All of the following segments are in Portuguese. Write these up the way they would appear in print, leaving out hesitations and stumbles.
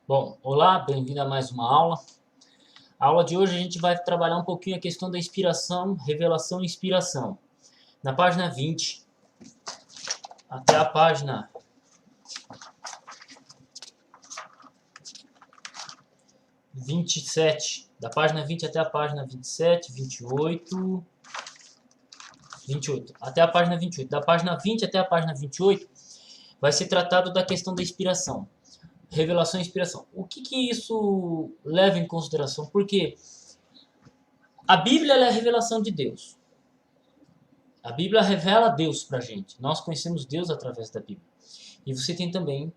Bom, olá, bem-vindo a mais uma aula. A aula de hoje a gente vai trabalhar um pouquinho a questão da inspiração, revelação e inspiração. Na página 20 até a página 27, da página 20 até a página 27, 28, até a página 28. Da página 20 até a página 28 vai ser tratado da questão da inspiração, revelação e inspiração. O que isso leva em consideração? Porque a Bíblia é a revelação de Deus. A Bíblia revela Deus para a gente. Nós conhecemos Deus através da Bíblia. E você tem também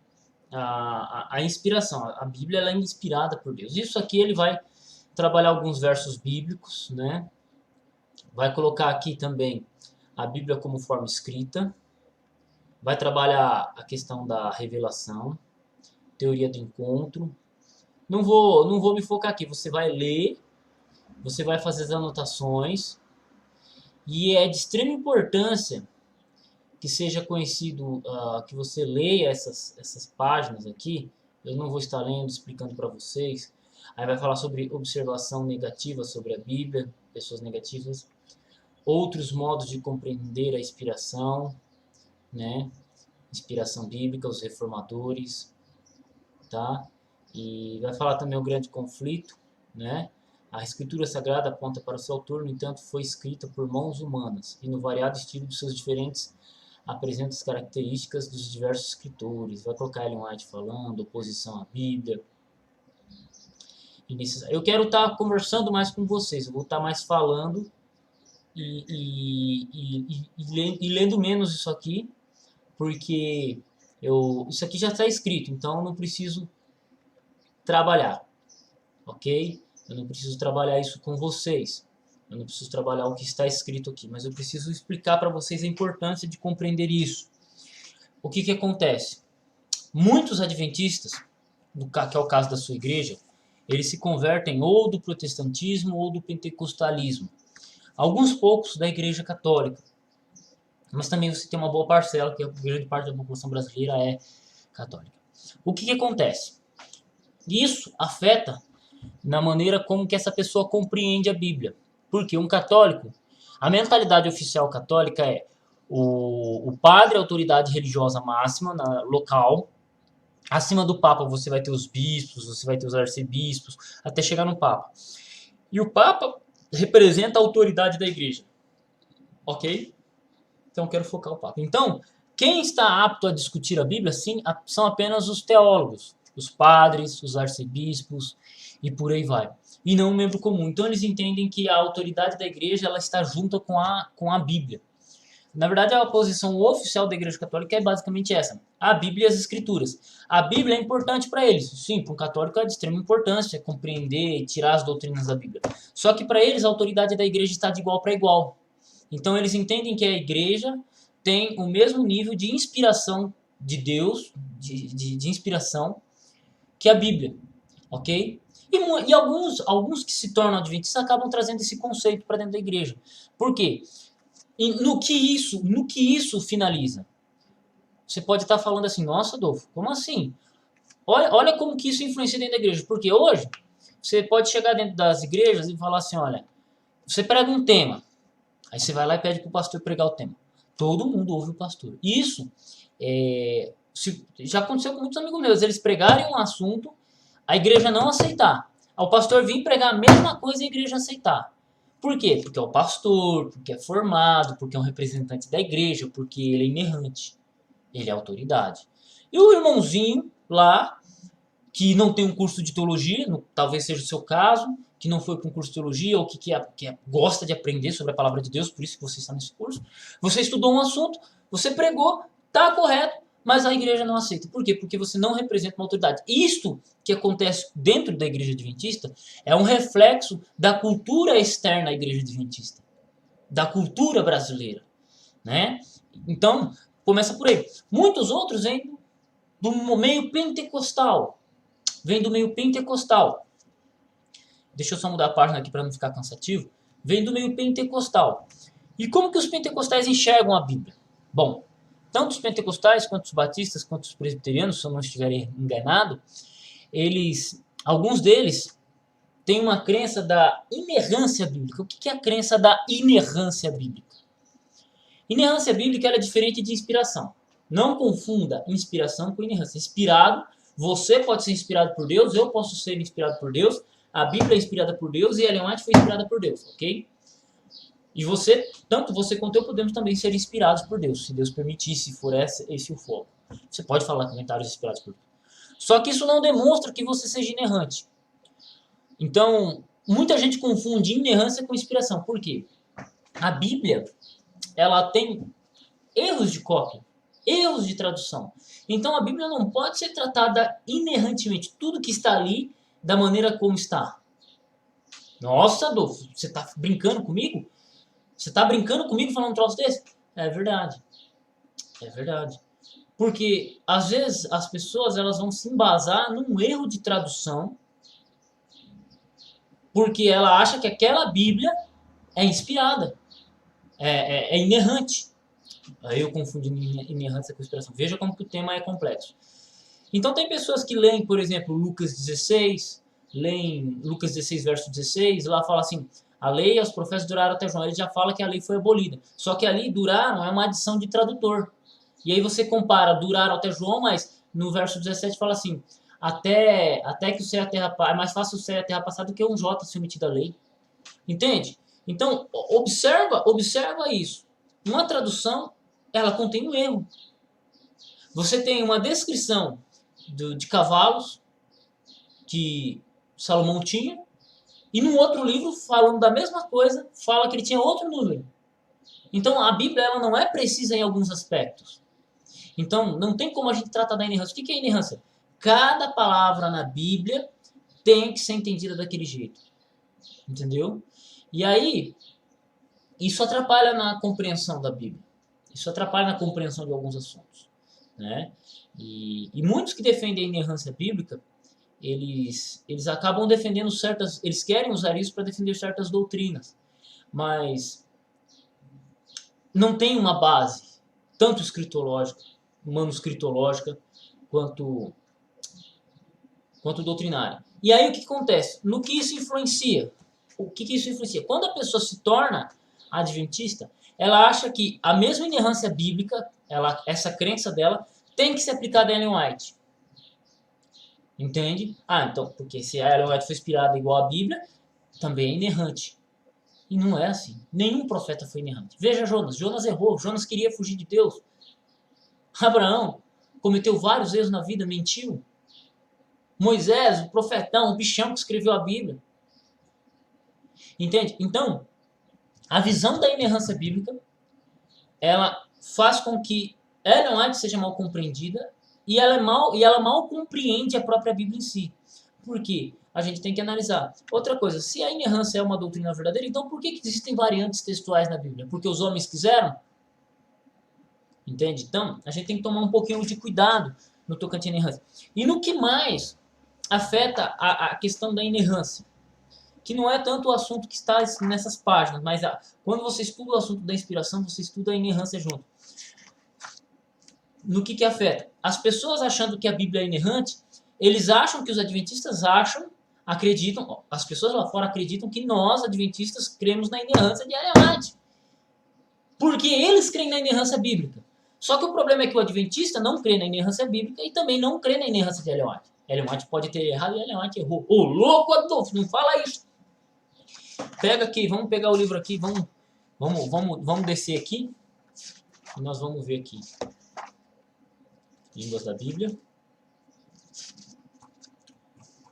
a inspiração. A Bíblia ela é inspirada por Deus. Isso aqui ele vai trabalhar alguns versos bíblicos, né? Vai colocar aqui também a Bíblia como forma escrita. Vai trabalhar a questão da revelação, teoria do encontro. Não vou me focar aqui. Você vai ler, você vai fazer as anotações. E é de extrema importância que seja conhecido, que você leia essas páginas aqui. Eu não vou estar lendo, explicando para vocês. Aí vai falar sobre observação negativa sobre a Bíblia, pessoas negativas, outros modos de compreender a inspiração, né? Inspiração bíblica, os reformadores, tá? E vai falar também o grande conflito, né? A Escritura Sagrada aponta para o seu autor, no entanto, foi escrita por mãos humanas e no variado estilo de seus diferentes apresenta as características dos diversos escritores. Vai colocar Ellen White falando, oposição à Bíblia. Eu quero estar conversando mais com vocês, eu vou estar mais falando e lendo menos isso aqui, porque isso aqui já está escrito, então eu não preciso trabalhar, ok? Eu não preciso trabalhar isso com vocês. Eu não preciso trabalhar o que está escrito aqui, mas eu preciso explicar para vocês a importância de compreender isso. O que acontece? Muitos adventistas, que é o caso da sua igreja, eles se convertem ou do protestantismo ou do pentecostalismo. Alguns poucos da igreja católica. Mas também você tem uma boa parcela, que a grande parte da população brasileira é católica. O que acontece? Isso afeta na maneira como que essa pessoa compreende a Bíblia. Porque um católico, a mentalidade oficial católica é o padre é a autoridade religiosa máxima local. Acima do Papa você vai ter os bispos, você vai ter os arcebispos, até chegar no Papa. E o Papa representa a autoridade da igreja. Ok? Então eu quero focar o Papa. Então, quem está apto a discutir a Bíblia, sim, são apenas os teólogos, os padres, os arcebispos e por aí vai. E não um membro comum. Então eles entendem que a autoridade da igreja ela está junto com a Bíblia. Na verdade, a posição oficial da Igreja Católica é basicamente essa: a Bíblia e as Escrituras. A Bíblia é importante para eles. Sim, para um católico é de extrema importância compreender e tirar as doutrinas da Bíblia. Só que para eles a autoridade da igreja está de igual para igual. Então eles entendem que a igreja tem o mesmo nível de inspiração de Deus, de inspiração, que a Bíblia. Ok? E alguns que se tornam adventistas acabam trazendo esse conceito para dentro da igreja. Por quê? E no que isso finaliza? Você pode estar falando assim, nossa, Adolfo, como assim? Olha como que isso influencia dentro da igreja. Porque hoje, você pode chegar dentro das igrejas e falar assim, olha, você prega um tema, aí você vai lá e pede para o pastor pregar o tema. Todo mundo ouve o pastor. Isso já aconteceu com muitos amigos meus. Eles pregarem um assunto, a igreja não aceitar. O pastor vir pregar a mesma coisa e a igreja aceitar. Por quê? Porque é o pastor, porque é formado, porque é um representante da igreja, porque ele é inerrante. Ele é autoridade. E o irmãozinho lá, que não tem um curso de teologia, talvez seja o seu caso, que não foi para um curso de teologia ou que gosta de aprender sobre a palavra de Deus, por isso que você está nesse curso. Você estudou um assunto, você pregou, está correto, mas a igreja não aceita. Por quê? Porque você não representa uma autoridade. Isto que acontece dentro da igreja adventista é um reflexo da cultura externa à igreja adventista, da cultura brasileira, né? Então, começa por aí. Muitos outros vêm do meio pentecostal. Vem do meio pentecostal. Deixa eu só mudar a página aqui para não ficar cansativo. Vem do meio pentecostal. E como que os pentecostais enxergam a Bíblia? Bom, tanto os pentecostais, quanto os batistas, quanto os presbiterianos, se eu não estiver enganado, alguns deles têm uma crença da inerrância bíblica. O que é a crença da inerrância bíblica? Inerrância bíblica é diferente de inspiração. Não confunda inspiração com inerrância. Inspirado, você pode ser inspirado por Deus, eu posso ser inspirado por Deus, a Bíblia é inspirada por Deus e Ellen White foi inspirada por Deus, ok? E tanto você quanto eu podemos também ser inspirados por Deus, se Deus permitir, se for esse o foco. Você pode falar comentários inspirados por Deus. Só que isso não demonstra que você seja inerrante. Então, muita gente confunde inerrância com inspiração. Por quê? A Bíblia, ela tem erros de cópia, erros de tradução. Então, a Bíblia não pode ser tratada inerrantemente. Tudo que está ali, da maneira como está. Nossa, Adolfo, você está brincando comigo? Você está brincando comigo falando um troço desse? É verdade. É verdade. Porque, às vezes, as pessoas elas vão se embasar num erro de tradução porque ela acha que aquela Bíblia é inspirada, é inerrante. Aí eu confundo inerrância com inspiração. Veja como que o tema é complexo. Então tem pessoas que leem, por exemplo, Lucas 16, leem Lucas 16, verso 16, lá fala assim, a lei e os profetas duraram até João. Ele já fala que a lei foi abolida. Só que ali duraram é uma adição de tradutor. E aí você compara duraram até João, mas no verso 17 fala assim, até que o céu e a terra, é mais fácil o céu e a terra passar do que um jota se omitir da lei. Entende? Então, observa isso. Uma tradução, ela contém um erro. Você tem uma descrição de cavalos que Salomão tinha, e num outro livro, falando da mesma coisa, fala que ele tinha outro número. Então, a Bíblia ela não é precisa em alguns aspectos. Então, não tem como a gente tratar da inerrância. O que é inerrância? Cada palavra na Bíblia tem que ser entendida daquele jeito. Entendeu? E aí, isso atrapalha na compreensão da Bíblia. Isso atrapalha na compreensão de alguns assuntos. Né? E muitos que defendem a inerrância bíblica, eles acabam defendendo eles querem usar isso para defender certas doutrinas, mas não tem uma base, tanto escritológica, manuscritológica, quanto doutrinária. E aí o que acontece? No que isso influencia? O que isso influencia? Quando a pessoa se torna adventista, ela acha que a mesma inerrância bíblica, essa crença dela, tem que ser aplicada a Ellen White. Entende? Então, porque se a Ellen White foi inspirada igual a Bíblia, também é inerrante. E não é assim. Nenhum profeta foi inerrante. Veja Jonas. Jonas errou. Jonas queria fugir de Deus. Abraão cometeu vários erros na vida, mentiu. Moisés, o profetão, o bichão que escreveu a Bíblia. Entende? Então, a visão da inerrância bíblica, ela faz com que Ellen White seja mal compreendida e ela mal compreende a própria Bíblia em si. Por quê? A gente tem que analisar. Outra coisa, se a inerrância é uma doutrina verdadeira, então por que existem variantes textuais na Bíblia? Porque os homens quiseram? Entende? Então, a gente tem que tomar um pouquinho de cuidado no tocante à inerrância. E no que mais afeta a questão da inerrância? Que não é tanto o assunto que está nessas páginas, mas quando você estuda o assunto da inspiração, você estuda a inerrância junto. No que afeta? As pessoas achando que a Bíblia é inerrante, eles acham que os adventistas acreditam, as pessoas lá fora acreditam que nós, adventistas, cremos na inerrância de Ellen White. Porque eles creem na inerrância bíblica. Só que o problema é que o adventista não crê na inerrância bíblica e também não crê na inerrância de Ellen White. Ellen White pode ter errado e Ellen White errou. Ô, louco, Adolfo, não fala isso. Pega aqui, vamos pegar o livro aqui, vamos descer aqui e nós vamos ver aqui. Línguas da Bíblia.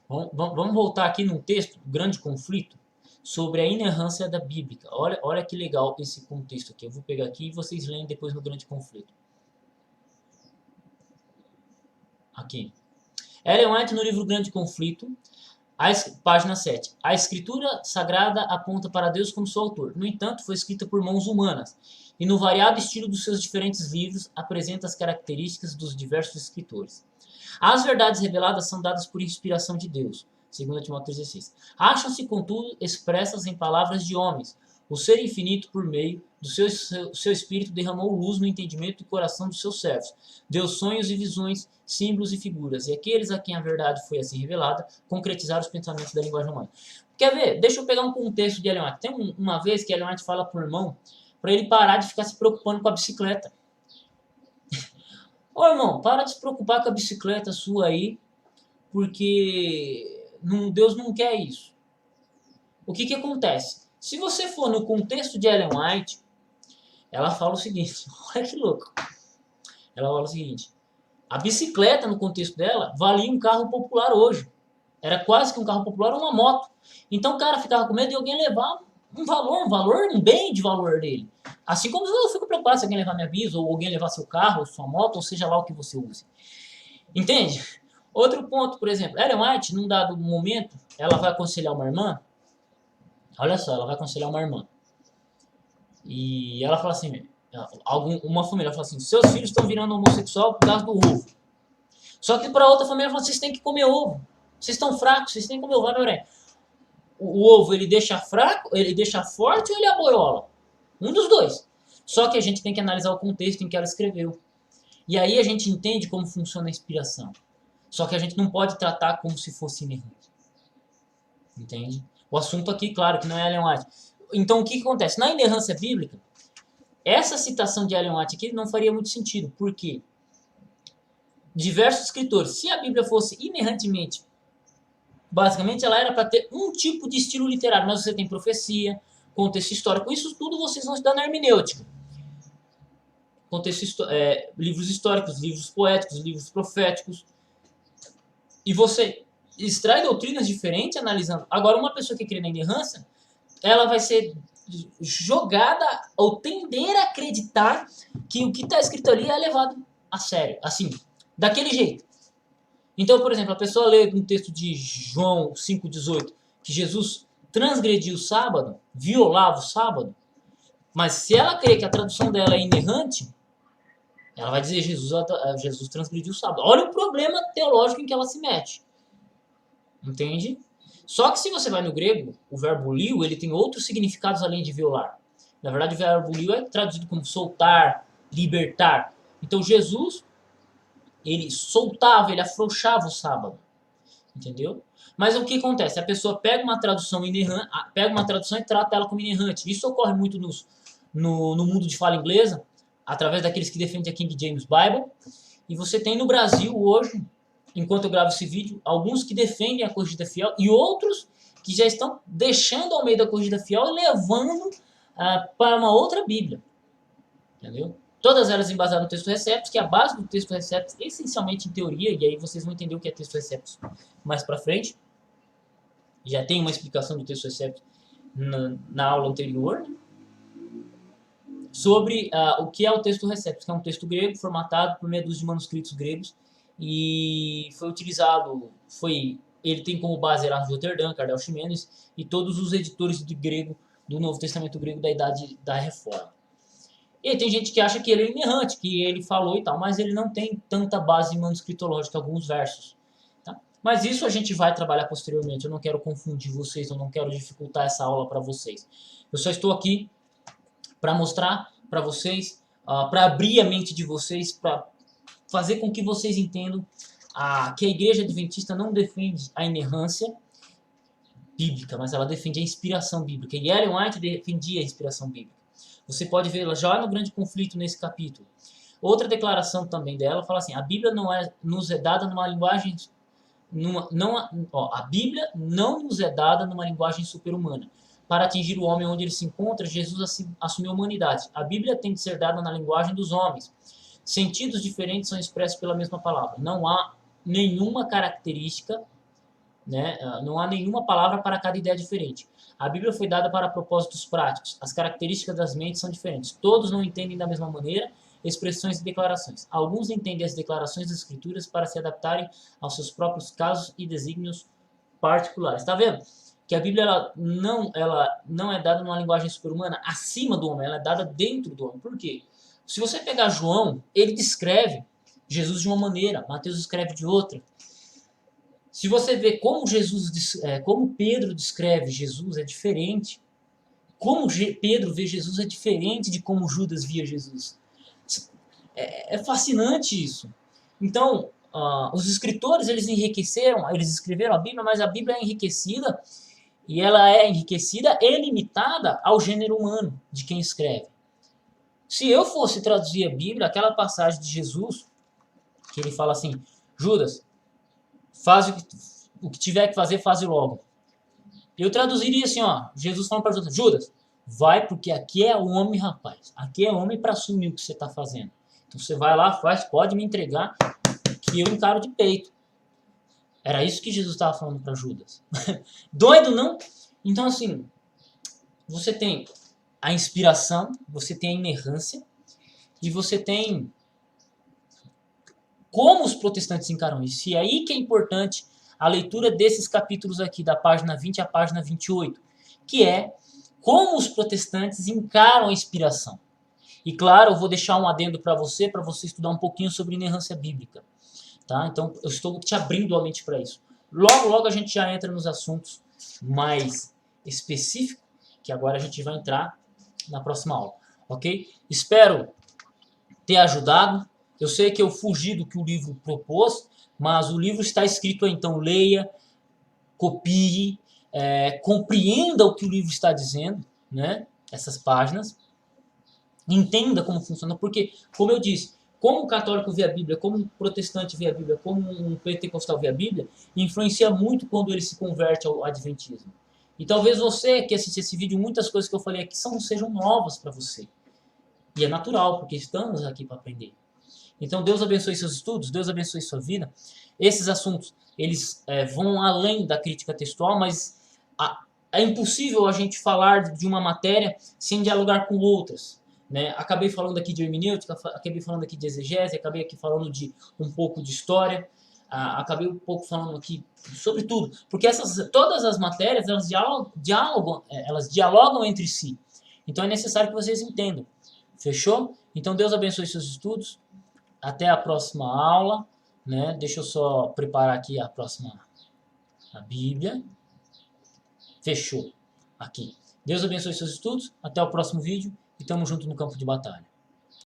Vamos voltar aqui num texto, Grande Conflito, sobre a inerrância da Bíblia. Olha que legal esse contexto aqui. Eu vou pegar aqui e vocês leem depois no Grande Conflito. Aqui. Ellen White no livro Grande Conflito, página 7. A escritura sagrada aponta para Deus como seu autor. No entanto, foi escrita por mãos humanas, e no variado estilo dos seus diferentes livros apresenta as características dos diversos escritores. As verdades reveladas são dadas por inspiração de Deus, 2 Timóteo 3,16. Acham-se, contudo, expressas em palavras de homens, O Ser infinito, por meio do seu Espírito, derramou luz no entendimento e coração dos seus servos. Deu sonhos e visões, símbolos e figuras. E aqueles a quem a verdade foi assim revelada, concretizaram os pensamentos da linguagem humana. Quer ver? Deixa eu pegar um contexto de Ellen White. Tem uma vez que Ellen White fala pro irmão para ele parar de ficar se preocupando com a bicicleta. Ô irmão, para de se preocupar com a bicicleta sua aí, porque Deus não quer isso. O que acontece? Se você for no contexto de Ellen White, ela fala o seguinte, olha que louco. Ela fala o seguinte, a bicicleta no contexto dela valia um carro popular hoje. Era quase que um carro popular ou uma moto. Então o cara ficava com medo de alguém levar um bem de valor dele. Assim como eu fico preocupado se alguém levar minha bis, ou alguém levar seu carro, ou sua moto, ou seja lá o que você use. Entende? Outro ponto, por exemplo, Ellen White, num dado momento, ela vai aconselhar uma irmã. Olha só, ela vai aconselhar uma irmã. E ela fala assim, uma família fala assim, seus filhos estão virando homossexual por causa do ovo. Só que para outra família fala, vocês têm que comer ovo. Vocês estão fracos, vocês têm que comer ovo. O ovo, ele deixa fraco, ele deixa forte ou ele aboiola? Um dos dois. Só que a gente tem que analisar o contexto em que ela escreveu. E aí a gente entende como funciona a inspiração. Só que a gente não pode tratar como se fosse inerrante. Entende? O assunto aqui, claro, que não é Ellen White. Então, o que acontece? Na inerrância bíblica, essa citação de Ellen White aqui não faria muito sentido. Por quê? Diversos escritores, se a Bíblia fosse inerrantemente, basicamente ela era para ter um tipo de estilo literário, mas você tem profecia, contexto histórico, isso tudo vocês vão estudar na hermenêutica. Livros históricos, livros poéticos, livros proféticos. E você extrai doutrinas diferentes analisando. Agora, uma pessoa que crê na inerrância, ela vai ser jogada ou tender a acreditar que o que está escrito ali é levado a sério, assim, daquele jeito. Então, por exemplo, a pessoa lê um texto de João 5,18, que Jesus transgrediu o sábado, violava o sábado, mas se ela crê que a tradução dela é inerrante, ela vai dizer Jesus transgrediu o sábado. Olha o problema teológico em que ela se mete. Entende? Só que se você vai no grego, o verbo liu, ele tem outros significados além de violar. Na verdade, o verbo liu é traduzido como soltar, libertar. Então, Jesus, ele soltava, ele afrouxava o sábado. Entendeu? Mas o que acontece? A pessoa pega uma tradução inerrante, pega uma tradução e trata ela como inerrante. Isso ocorre muito no mundo de fala inglesa, através daqueles que defendem a King James Bible. E você tem no Brasil hoje, enquanto eu gravo esse vídeo, alguns que defendem a corrigida fiel e outros que já estão deixando ao meio da corrigida fiel e levando para uma outra Bíblia. Entendeu? Todas elas embasadas no texto receptus, que a base do texto receptus é essencialmente em teoria, e aí vocês vão entender o que é texto receptus mais para frente. Já tem uma explicação do texto receptus na aula anterior, né? Sobre o que é o texto receptus, que é um texto grego formatado por meia dúzia de manuscritos gregos, e foi utilizado, ele tem como base Erasmo de Roterdã, Cardel Ximenes e todos os editores de grego do Novo Testamento grego da Idade da Reforma. E tem gente que acha que ele é inerrante, que ele falou e tal, mas ele não tem tanta base manuscritológica, alguns versos. Tá? Mas isso a gente vai trabalhar posteriormente, eu não quero confundir vocês, eu não quero dificultar essa aula para vocês. Eu só estou aqui para mostrar para vocês, para abrir a mente de vocês, para fazer com que vocês entendam que a Igreja Adventista não defende a inerrância bíblica, mas ela defende a inspiração bíblica. E Ellen White defendia a inspiração bíblica. Você pode ver já no grande conflito nesse capítulo. Outra declaração também dela fala assim: a Bíblia nos é dada numa linguagem a Bíblia não nos é dada numa linguagem super-humana. Para atingir o homem onde ele se encontra, Jesus assumiu a humanidade. A Bíblia tem de ser dada na linguagem dos homens. Sentidos diferentes são expressos pela mesma palavra. Não há nenhuma característica, né? Não há nenhuma palavra para cada ideia diferente. A Bíblia foi dada para propósitos práticos. As características das mentes são diferentes. Todos não entendem da mesma maneira expressões e declarações. Alguns entendem as declarações das Escrituras para se adaptarem aos seus próprios casos e desígnios particulares. Está vendo? Que a Bíblia ela não é dada numa linguagem super-humana acima do homem, ela é dada dentro do homem. Por quê? Se você pegar João, ele descreve Jesus de uma maneira, Mateus escreve de outra. Se você vê como Pedro descreve Jesus, é diferente. como Pedro vê Jesus é diferente de como Judas via Jesus. É fascinante isso. Então, os escritores, eles enriqueceram, eles escreveram a Bíblia, mas a Bíblia é enriquecida, e ela é enriquecida e limitada ao gênero humano de quem escreve. Se eu fosse traduzir a Bíblia, aquela passagem de Jesus, que ele fala assim, Judas, faz o que tiver que fazer, faz logo. Eu traduziria assim, Jesus falando para Judas, Judas, vai porque aqui é homem, rapaz. Aqui é homem para assumir o que você está fazendo. Então você vai lá, faz, pode me entregar, que eu encaro de peito. Era isso que Jesus estava falando para Judas. Doido, não? Então, assim, você tem a inspiração, você tem a inerrância, e você tem como os protestantes encaram isso. E aí que é importante a leitura desses capítulos aqui, da página 20 à página 28, que é como os protestantes encaram a inspiração. E claro, eu vou deixar um adendo para você estudar um pouquinho sobre inerrância bíblica. Tá? Então, eu estou te abrindo a mente para isso. Logo, logo a gente já entra nos assuntos mais específicos, que agora a gente vai entrar na próxima aula. Ok? Espero ter ajudado. Eu sei que eu fugi do que o livro propôs, mas o livro está escrito aí, então leia, copie, compreenda o que o livro está dizendo, né? Essas páginas. Entenda como funciona, porque, como eu disse, como um católico vê a Bíblia, como um protestante vê a Bíblia, como um pentecostal vê a Bíblia, influencia muito quando ele se converte ao adventismo. E talvez você que assiste esse vídeo, muitas coisas que eu falei aqui sejam novas para você. E é natural, porque estamos aqui para aprender. Então Deus abençoe seus estudos, Deus abençoe sua vida. Esses assuntos, eles vão além da crítica textual, mas é impossível a gente falar de uma matéria sem dialogar com outras. Né? Acabei falando aqui de hermenêutica, acabei falando aqui de exegese, acabei aqui falando de um pouco de história, acabei um pouco falando aqui sobre tudo, porque todas as matérias elas dialogam entre si. Então é necessário que vocês entendam. Fechou? Então Deus abençoe seus estudos. Até a próxima aula. Né? Deixa eu só preparar aqui a Bíblia. Fechou. Aqui. Deus abençoe seus estudos. Até o próximo vídeo. E tamo junto no campo de batalha.